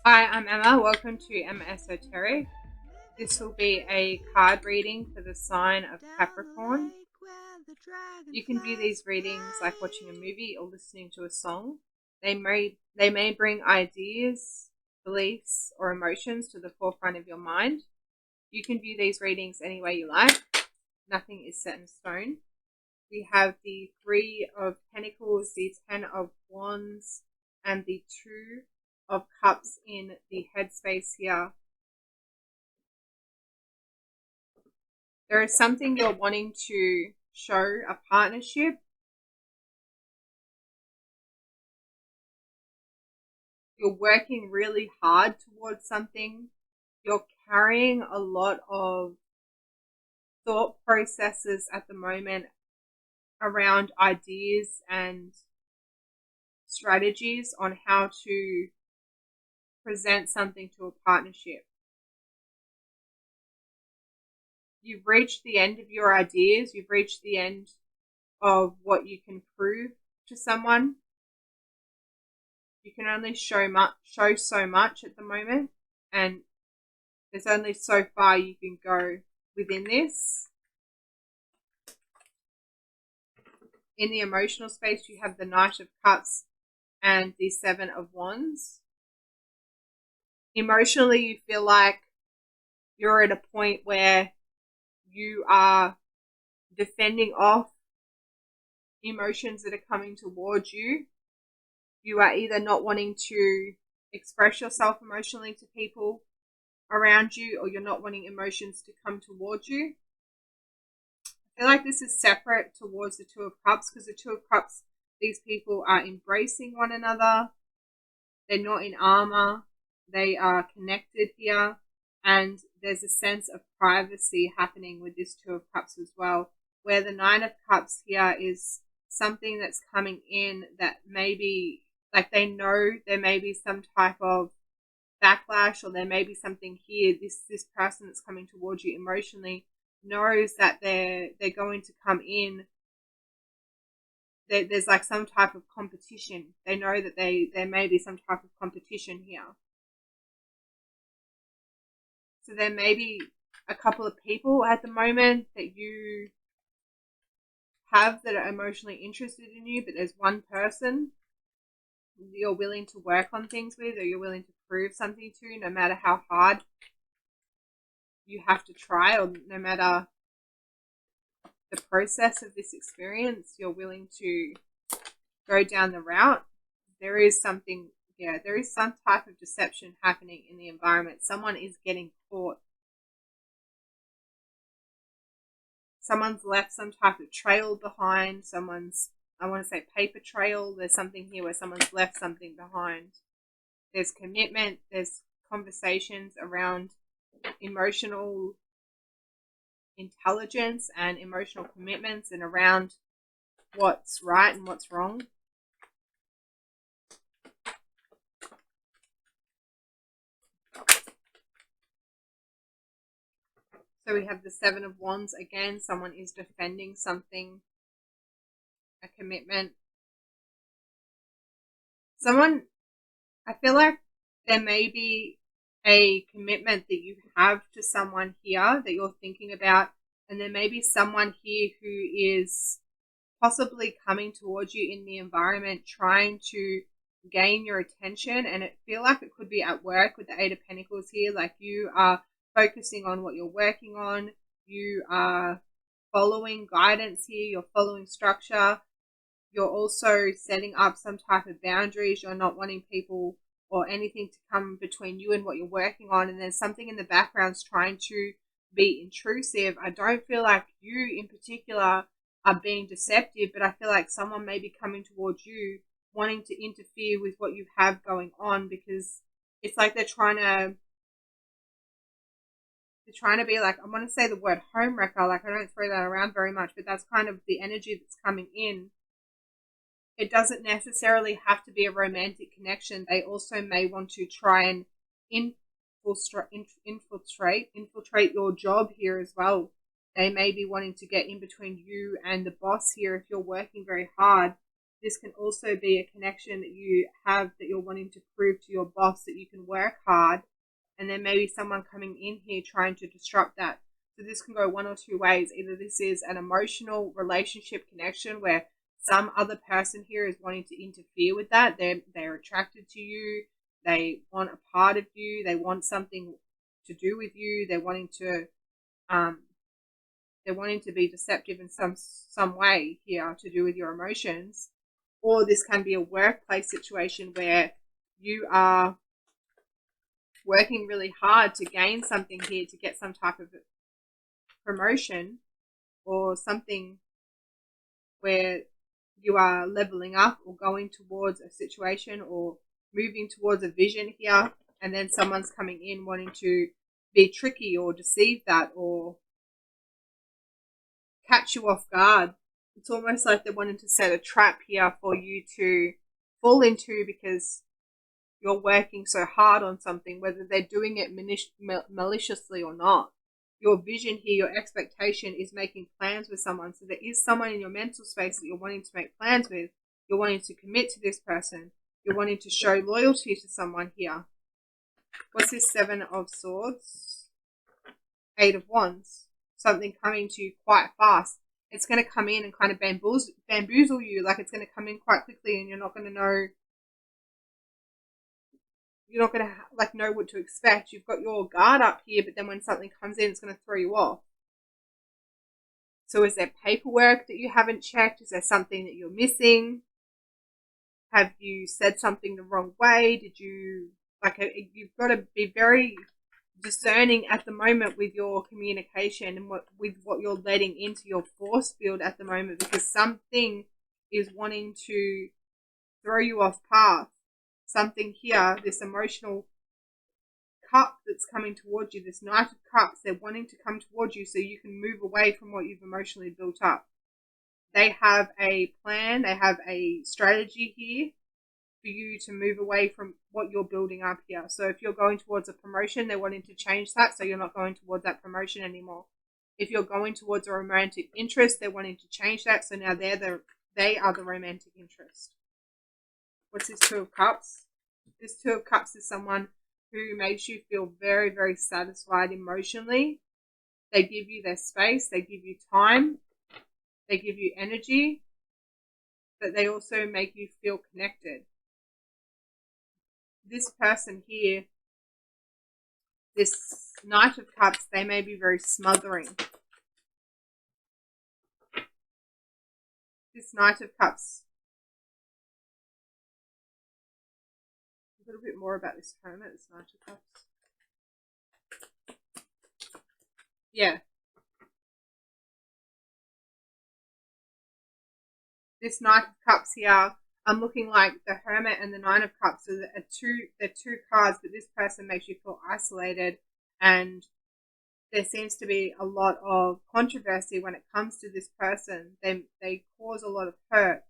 Hi, I'm Emma. Welcome to Emma Esoteric. This will be a card reading for the sign of Capricorn. You can view these readings like watching a movie or listening to a song. They may bring ideas, beliefs, or emotions to the forefront of your mind. You can view these readings any way you like. Nothing is set in stone. We have the Three of Pentacles, the Ten of Wands, and the Two of Cups in the headspace here. There is something you're wanting to show a partnership. You're working really hard towards something. You're carrying a lot of thought processes at the moment around ideas and strategies on how to present something to a partnership. You've reached the end of your ideas. You've reached the end of what you can prove to someone. You can only show so much at the moment, and there's only so far you can go within this. In the emotional space, you have the Knight of Cups and the Seven of Wands. Emotionally, you feel like you're at a point where you are defending off emotions that are coming towards you. You are either not wanting to express yourself emotionally to people around you, or you're not wanting emotions to come towards you. I feel like this is separate towards the Two of Cups, because the Two of Cups, these people are embracing one another. They're not in armor. They are connected here. And there's a sense of privacy happening with this Two of Cups as well, where the Nine of Cups here is something that's coming in that maybe, like, they know there may be some type of backlash, or there may be something here. This person that's coming towards you emotionally knows that they're going to come in. There's like some type of competition. They know that there may be some type of competition here. So there may be a couple of people at the moment that you have that are emotionally interested in you, but there's one person you're willing to work on things with, or you're willing to prove something to, no matter how hard you have to try, or no matter the process of this experience, you're willing to go down the route. There is something, there is some type of deception happening in the environment. Someone is getting caught. Someone's left some type of trail behind. I want to say paper trail. There's something here where someone's left something behind. There's commitment. There's conversations around emotional intelligence and emotional commitments, and around what's right and what's wrong. So we have the Seven of Wands again. Someone is defending something, a commitment. I feel like there may be a commitment that you have to someone here that you're thinking about, and there may be someone here who is possibly coming towards you in the environment, trying to gain your attention. And it feel like it could be at work with the Eight of Pentacles here. Like, you are focusing on what you're working on. You are following guidance here. You're following structure. You're also setting up some type of boundaries. You're not wanting people or anything to come between you and what you're working on. And there's something in the background trying to be intrusive. I don't feel like you in particular are being deceptive, but I feel like someone may be coming towards you wanting to interfere with what you have going on, because it's like they're trying to be like, I want to say the word homewrecker. Like, I don't throw that around very much, but that's kind of the energy that's coming in. It doesn't necessarily have to be a romantic connection. They also may want to try and infiltrate your job here as well. They may be wanting to get in between you and the boss here if you're working very hard. this can also be a connection that you have that you're wanting to prove to your boss that you can work hard, and then maybe someone coming in here trying to disrupt that. So this can go one or two ways. Either this is an emotional relationship connection where some other person here is wanting to interfere with that. They're attracted to you. They want a part of you. They want something to do with you. They're wanting to be deceptive in some way here to do with your emotions. Or this can be a workplace situation where you are working really hard to gain something here, to get some type of promotion or something where you are leveling up or going towards a situation or moving towards a vision here, and then someone's coming in wanting to be tricky or deceive that or catch you off guard. It's almost like they're wanting to set a trap here for you to fall into because you're working so hard on something, whether they're doing it maliciously or not. Your vision here, your expectation is making plans with someone. So there is someone in your mental space that you're wanting to make plans with. You're wanting to commit to this person. You're wanting to show loyalty to someone here. What's this? 7 of Swords? 8 of Wands. Something coming to you quite fast. It's going to come in and kind of bamboozle you. Like it's going to come in quite quickly and you're not going to know. You're not going to know what to expect. You've got your guard up here, but then when something comes in, it's going to throw you off. So is there paperwork that you haven't checked? Is there something that you're missing? Have you said something the wrong way? You've got to be very discerning at the moment with your communication and with what you're letting into your force field at the moment, because something is wanting to throw you off path. Something here, this emotional cup that's coming towards you, this Knight of Cups, they're wanting to come towards you so you can move away from what you've emotionally built up. They have a plan, they have a strategy here for you to move away from what you're building up here. So if you're going towards a promotion, they're wanting to change that so you're not going towards that promotion anymore. If you're going towards a romantic interest, they're wanting to change that so now they are the romantic interest. What's this 2 of Cups? This 2 of Cups is someone who makes you feel very, very satisfied emotionally. They give you their space. They give you time. They give you energy. But they also make you feel connected. This person here, this Knight of Cups, they may be very smothering. This Knight of Cups. A little bit more about this Hermit, this Knight of Cups. Yeah. This Knight of Cups here, I'm looking like the Hermit and the Nine of Cups. So they're two cards, but this person makes you feel isolated, and there seems to be a lot of controversy when it comes to this person. They cause a lot of hurt,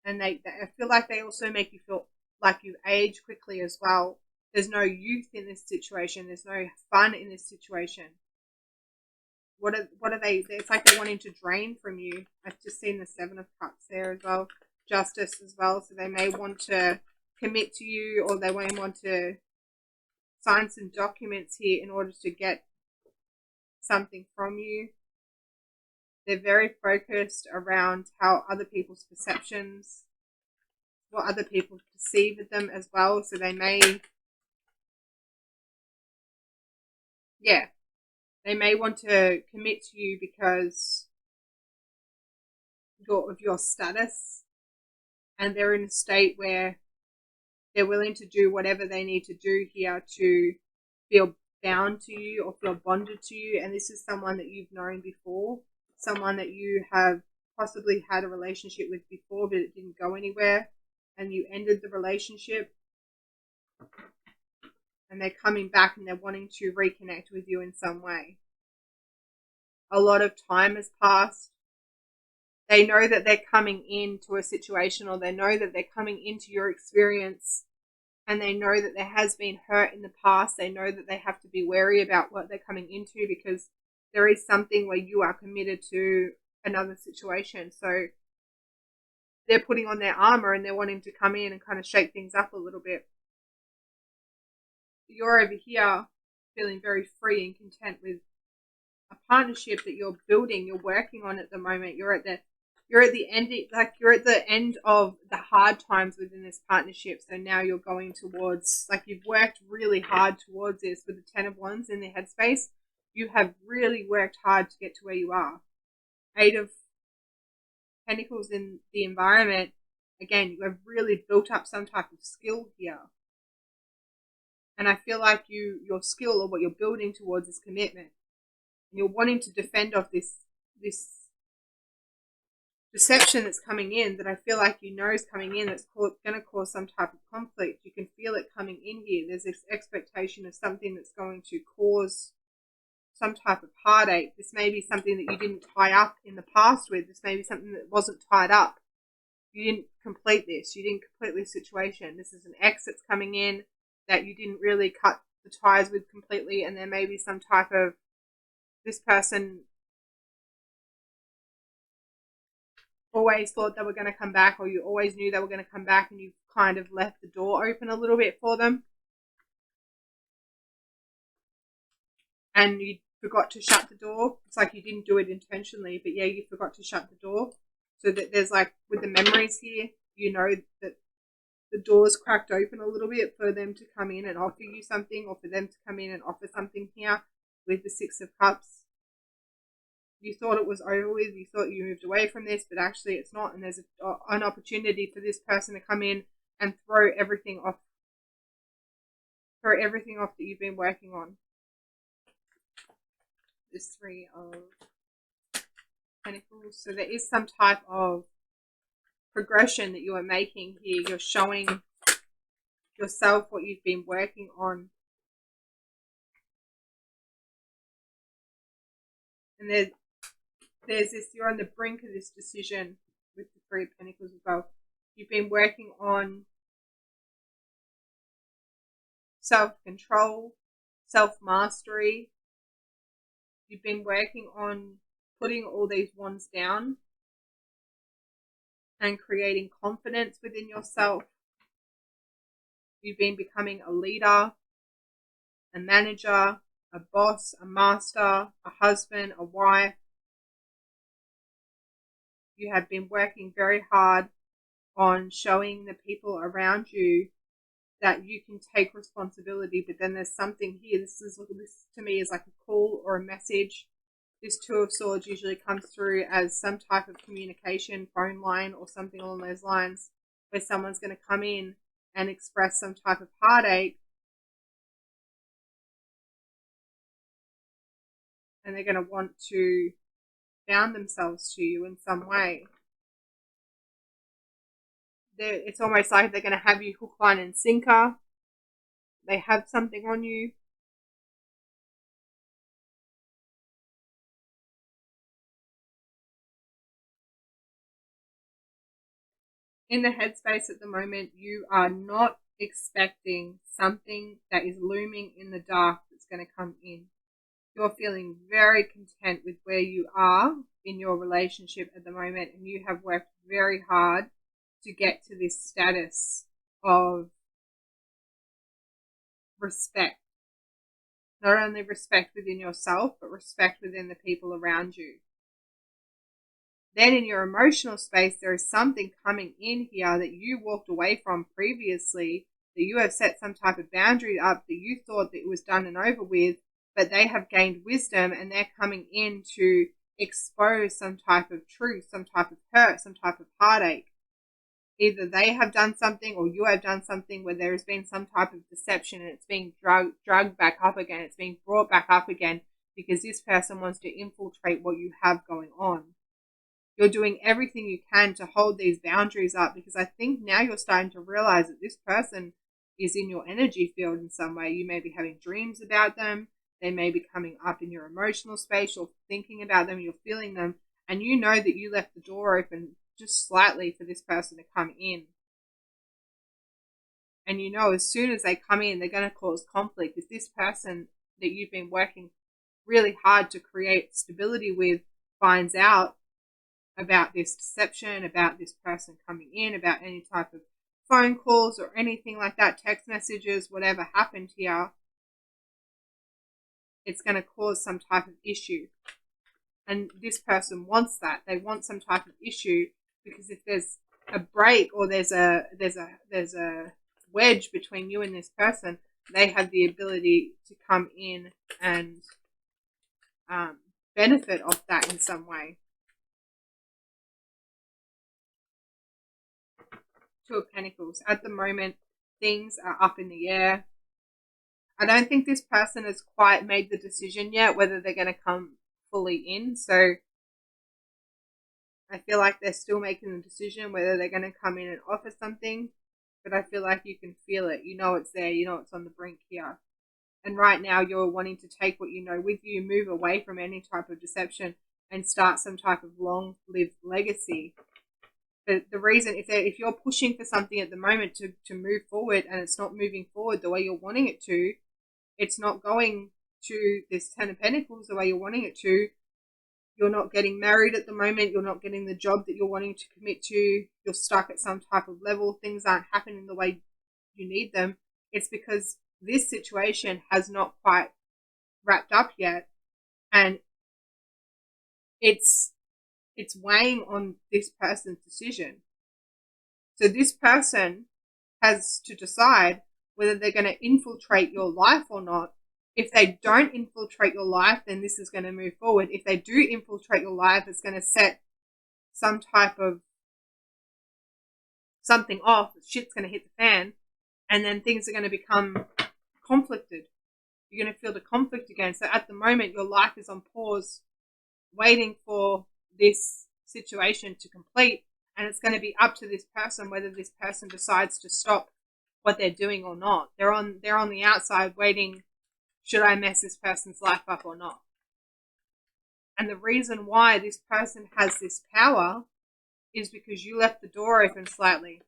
and I feel like they also make you feel like you age quickly as well. There's no youth in this situation. There's no fun in this situation. What are they? It's like they're wanting to drain from you. I've just seen the 7 of Cups there as well. Justice as well. So they may want to commit to you, or they may want to sign some documents here in order to get something from you. They're very focused around how other people's perceptions, what other people perceive of them as well. So they may, they may want to commit to you because of your status, and they're in a state where they're willing to do whatever they need to do here to feel bound to you or feel bonded to you. And this is someone that you've known before, someone that you have possibly had a relationship with before, but it didn't go anywhere, and you ended the relationship, and they're coming back and they're wanting to reconnect with you in some way. A lot of time has passed. They know that they're coming into a situation, or they know that they're coming into your experience, and they know that there has been hurt in the past. They know that they have to be wary about what they're coming into, because there is something where you are committed to another situation. So they're putting on their armor and they're wanting to come in and kind of shake things up a little bit. You're over here feeling very free and content with a partnership that you're building, you're working on at the moment. You're at the end, like you're at the end of the hard times within this partnership. So now you're going towards, like, you've worked really hard towards this with the 10 of Wands in the headspace. You have really worked hard to get to where you are. 8 of Pentacles in the environment. Again, you have really built up some type of skill here. And I feel like your skill, or what you're building towards, is commitment. And you're wanting to defend off this deception that's coming in, that I feel like you know is coming in, that's going to cause some type of conflict. You can feel it coming in here. There's this expectation of something that's going to cause some type of heartache. This may be something that you didn't tie up in the past with. This may be something that wasn't tied up. You didn't complete this. You didn't complete this situation. This is an ex that's coming in that you didn't really cut the ties with completely, and there may be some type of, this person always thought they were going to come back, or you always knew they were going to come back, and you've kind of left the door open a little bit for them. And you forgot to shut the door. It's like you didn't do it intentionally, but yeah, you forgot to shut the door. So that there's, like, with the memories here, you know that the door's cracked open a little bit for them to come in and offer you something, or for them to come in and offer something here with the 6 of Cups. You thought it was over with, you thought you moved away from this, but actually it's not, and there's an opportunity for this person to come in and throw everything off that you've been working on. This 3 of Pentacles. So there is some type of progression that you are making here. You're showing yourself what you've been working on. And there's this, you're on the brink of this decision with the 3 of Pentacles as well. You've been working on self-control, self-mastery. You've been working on putting all these wands down and creating confidence within yourself. You've been becoming a leader, a manager, a boss, a master, a husband, a wife. You have been working very hard on showing the people around you that you can take responsibility, but then there's something here. This to me is like a call or a message. This 2 of Swords usually comes through as some type of communication, phone line or something along those lines, where someone's going to come in and express some type of heartache, and they're going to want to bound themselves to you in some way. It's almost like they're going to have you hook, line and sinker. They have something on you. In the headspace at the moment, you are not expecting something that is looming in the dark that's going to come in. You're feeling very content with where you are in your relationship at the moment, and you have worked very hard to get to this status of respect. Not only respect within yourself, but respect within the people around you. Then in your emotional space, there is something coming in here that you walked away from previously, that you have set some type of boundary up, that you thought that it was done and over with, but they have gained wisdom and they're coming in to expose some type of truth, some type of hurt, some type of heartache. Either they have done something or you have done something where there has been some type of deception, and it's being drugged back up again. It's being brought back up again because this person wants to infiltrate what you have going on. You're doing everything you can to hold these boundaries up, because I think now you're starting to realize that this person is in your energy field in some way. You may be having dreams about them. They may be coming up in your emotional space. You're thinking about them. You're feeling them. And you know that you left the door open just slightly for this person to come in. And you know as soon as they come in, they're going to cause conflict. If this person that you've been working really hard to create stability with finds out about this deception, about this person coming in, about any type of phone calls or anything like that, text messages, whatever happened here, it's going to cause some type of issue. And this person wants that. They want some type of issue, because if there's a break or there's a wedge between you and this person, they have the ability to come in and benefit off that in some way. Two of Pentacles. At the moment, things are up in the air. I don't think this person has quite made the decision yet whether they're going to come fully in. So I feel like they're still making the decision whether they're going to come in and offer something. But I feel like you can feel it. You know it's there. You know it's on the brink here. And right now you're wanting to take what you know with you, move away from any type of deception, and start some type of long-lived legacy. But the reason, if you're pushing for something at the moment to move forward and it's not moving forward the way you're wanting it to, it's not going to this Ten of Pentacles the way you're wanting it to, you're not getting married at the moment, you're not getting the job that you're wanting to commit to, you're stuck at some type of level, things aren't happening the way you need them, it's because this situation has not quite wrapped up yet, and it's weighing on this person's decision. So this person has to decide whether they're going to infiltrate your life or not. If they don't infiltrate your life, then this is going to move forward. If they do infiltrate your life, it's going to set some type of something off. Shit's going to hit the fan, and then things are going to become conflicted. You're going to feel the conflict again. So at the moment, your life is on pause, waiting for this situation to complete, and it's going to be up to this person whether this person decides to stop what they're doing or not. They're on the outside waiting, should I mess this person's life up or not? And the reason why this person has this power is because you left the door open slightly.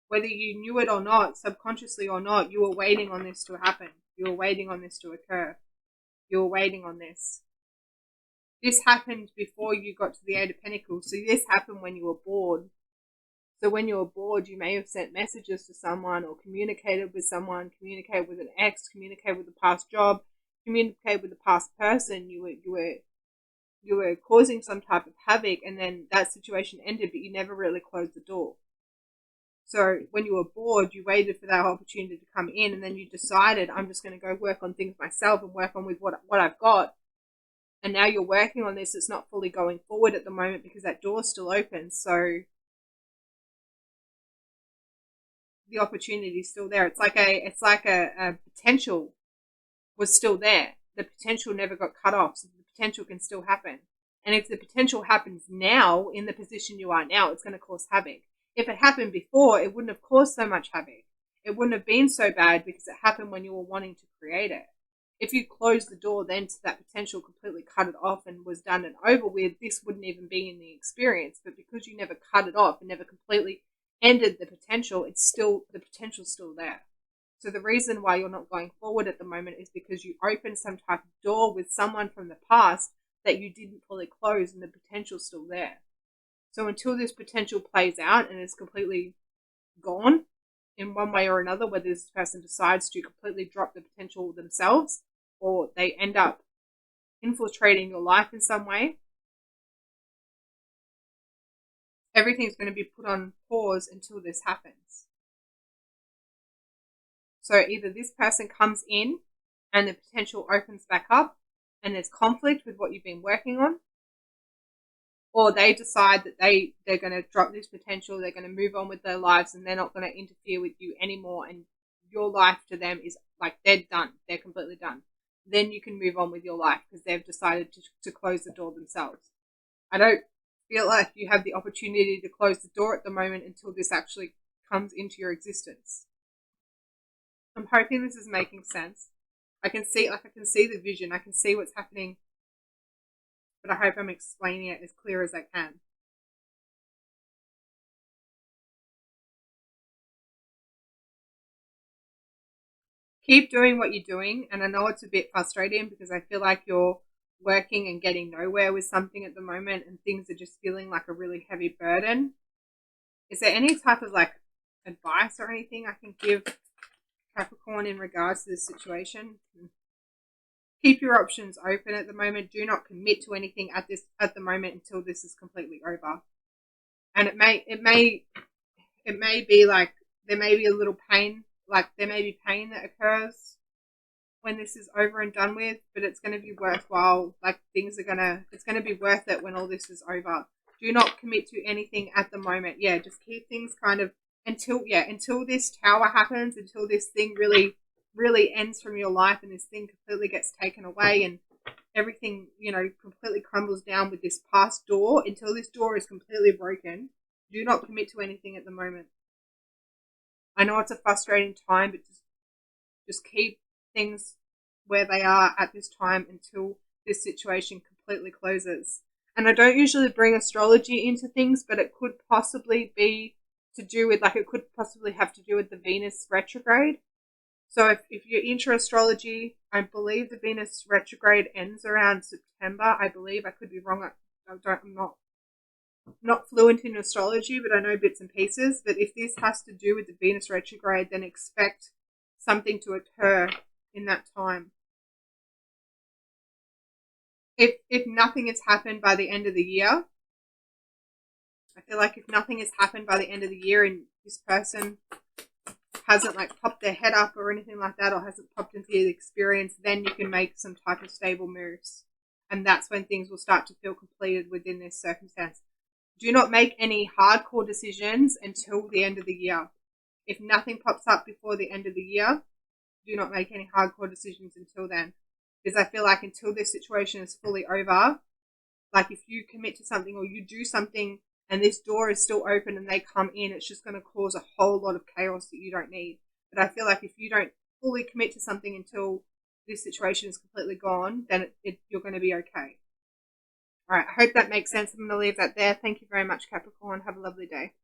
Whether you knew it or not, subconsciously or not, you were waiting on this to happen. You were waiting on this to occur. You were waiting on this. This happened before you got to the Eight of Pentacles. So this happened when you were bored. So when you were bored, you may have sent messages to someone or communicated with someone, communicated with an ex, communicated with a past job, communicated with a past person. You were causing some type of havoc, and then that situation ended, but you never really closed the door. So when you were bored, you waited for that opportunity to come in, and then you decided, I'm just going to go work on things myself and work on with what I've got. And now you're working on this. It's not fully going forward at the moment because that door's still open. So the opportunity is still there. It's like a potential was still there. The potential never got cut off. So the potential can still happen. And if the potential happens now in the position you are now, it's going to cause havoc. If it happened before, it wouldn't have caused so much havoc. It wouldn't have been so bad because it happened when you were wanting to create it. If you closed the door then to that potential, completely cut it off and was done and over with, this wouldn't even be in the experience. But because you never cut it off and never completely ended the potential, the potential's still there. So the reason why you're not going forward at the moment is because you opened some type of door with someone from the past that you didn't fully close, and the potential's still there. So until this potential plays out and is completely gone in one way or another, whether this person decides to completely drop the potential themselves or they end up infiltrating your life in some way, everything's going to be put on pause until this happens. So either this person comes in and the potential opens back up and there's conflict with what you've been working on, or they decide that they're going to drop this potential, they're going to move on with their lives and they're not going to interfere with you anymore, and your life to them is like they're done, they're completely done. Then you can move on with your life because they've decided to close the door themselves. I don't feel like you have the opportunity to close the door at the moment until this actually comes into your existence. I'm hoping this is making sense. I can see the vision, I can see what's happening, but I hope I'm explaining it as clear as I can. Keep doing what you're doing, and I know it's a bit frustrating because I feel like you're working and getting nowhere with something at the moment, and things are just feeling like a really heavy burden. Is there any type of like advice or anything I can give Capricorn in regards to this situation? Keep your options open at the moment. Do not commit to anything at the moment until this is completely over. And it may be like there may be a little pain, like there may be pain that occurs when this is over and done with, but it's going to be worthwhile. Like it's going to be worth it when all this is over. Do not commit to anything at the moment. Yeah, just keep things kind of until this tower happens, until this thing really ends from your life and this thing completely gets taken away and everything, completely crumbles down with this past door. Until this door is completely broken, do not commit to anything at the moment. I know it's a frustrating time, but just keep things where they are at this time until this situation completely closes. And I don't usually bring astrology into things, but it could possibly be to do with, it could possibly have to do with the Venus retrograde. So if you're into astrology, I believe the Venus retrograde ends around September. I believe. I could be wrong. I'm not fluent in astrology, but I know bits and pieces. But if this has to do with the Venus retrograde, then expect something to occur in that time. If nothing has happened by the end of the year, I feel like if nothing has happened by the end of the year and this person hasn't popped their head up or anything like that, or hasn't popped into the experience, then you can make some type of stable moves. And that's when things will start to feel completed within this circumstance. Do not make any hardcore decisions until the end of the year. If nothing pops up before the end of the year, do not make any hardcore decisions until then. Because I feel like until this situation is fully over, like if you commit to something or you do something and this door is still open and they come in, it's just going to cause a whole lot of chaos that you don't need. But I feel like if you don't fully commit to something until this situation is completely gone, then you're going to be okay. All right, I hope that makes sense. I'm going to leave that there. Thank you very much, Capricorn. Have a lovely day.